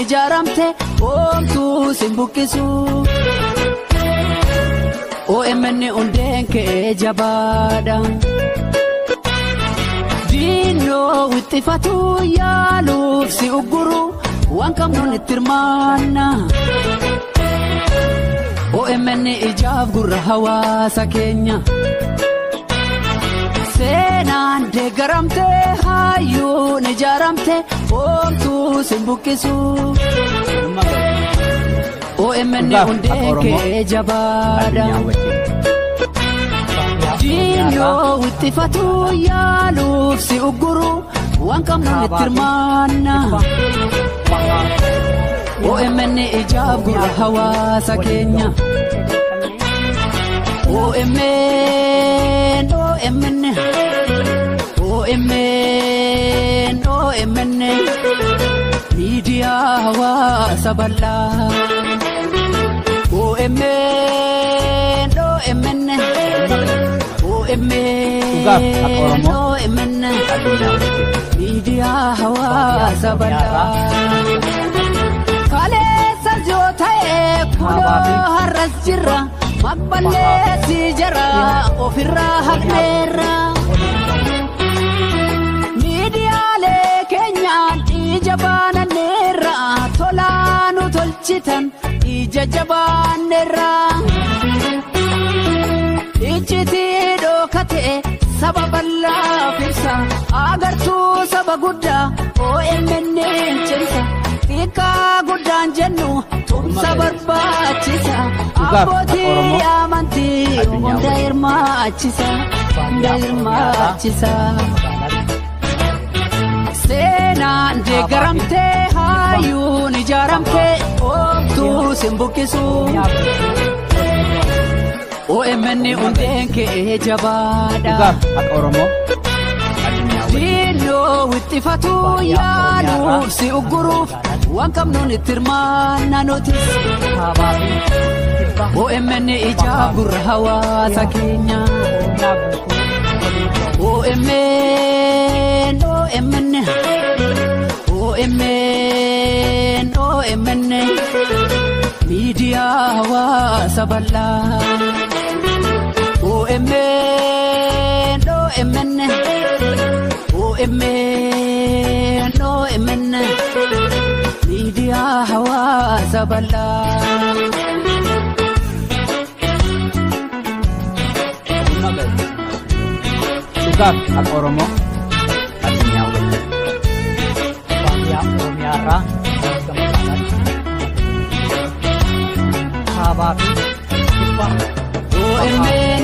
ijaaramte oomtuu simbukisu OMN undeen kee jabaadha diinoo wixxifatu yaaluuf si ugguru waan qabnuun itti hirmaanna OMN ijaaf gurra hawaasa keenya seenaan deeggaramte hayyuun ijaaramte oomtuu simbukisu OMN undeen kee jabaadha diinoo wixxifatu yaaluuf si ugguru waan qabnuun itti hirmaanna OMN ijaaf gurra hawaasa keenya OMN miidiyaa hawaasa bal'aa OMN miidiyaa hawaasa bal'aa kaleessa yoo ta'e kunoo har'as jirra maqballeessi jara ofirraa haqneerra miidiyaalee keenyaan ija baananneerra tolaanu tolchitan ija jabaanneerra ijjitii dhookate saba bal'aaf ibsa agartuu saba guddaa OMN cimsa xiqqaa guddaan jennu tumsa barbaachisa abbootii amantii hunda hirmaachisa seenaan deeggaramte hayyuun ijaaramte oomtuu simbukisu OMN undeen kee jabaadha diinoo wixxifatu yaaluuf si ugguruuf waan qabnuun itti hirmaanna nutis OMN ijaaf gurra hawaasa keenya OMN miidiyaa hawaasa bal'aa OMN miidiyaa hawaasa bal'aa Sugar at Oromo addunyaa waliin baay'ee Oromiyaarraa gamtaadhaan kaabaa fi kibbaa OMN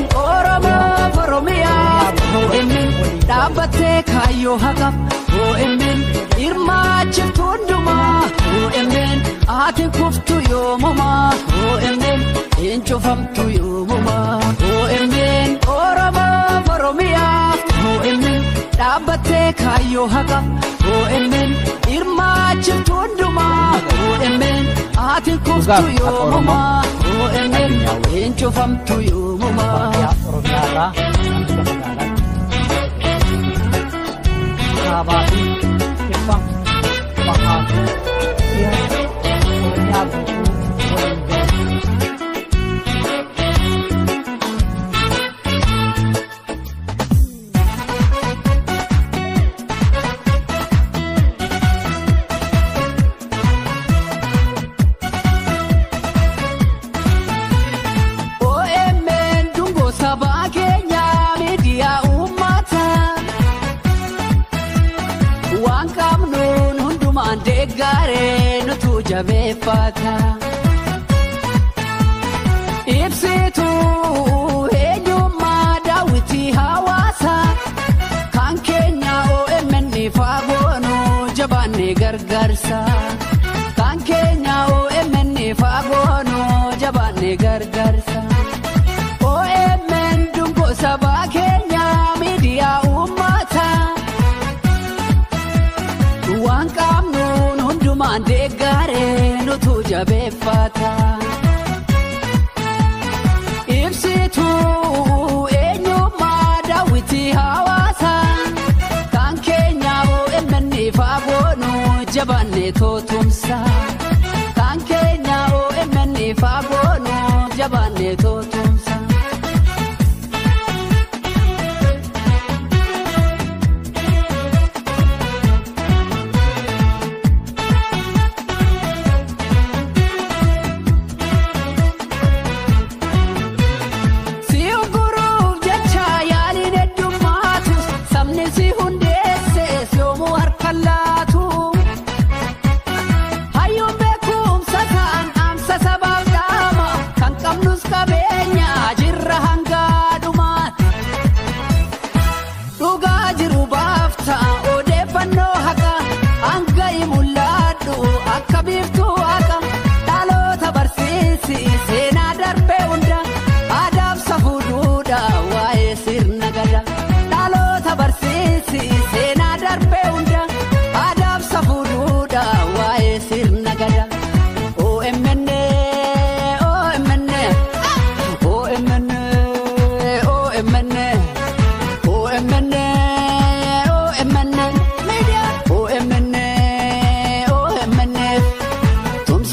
Oromiyaa OMN dhaabbattee kaayyoo haqaf OMN hirmaachiftu hundumaa OMN ati kuftu yoomumaa OMN eencufamtu yoomumaa OMN Oromiyaa OMN dhaabbattee kaayyoo haqaf OMN hirmaachiftu hundumaa OMN ati kuftu yoomumaa OMN eencufamtu yoomumaa kaabaa fi kibbaa bahaa fi Oromiyaa guutuu waliin galu. OMN dungoo sabaa keenya miidiyaa uummataa waan qabnuun hundumaan deeggaree nutu jabeeffata ibsituu eenyummaa daawwitii hawaasa kan keenya OMN faagoonu jabaannee gargaarsa kan keenya OMN faagoonu jabaannee gargaarsa OMN dungoo sabaa keenya miidiyaa uummataa waan qabnuun hundumaan deeggaree nutu jabeeffata ibsituu eenyummaa daawwitii hawaasa kan keenya OMN faagoonu jabaannee tootumsa kan keenya OMN faagoonu jabaannee tootumsa.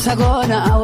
Sagona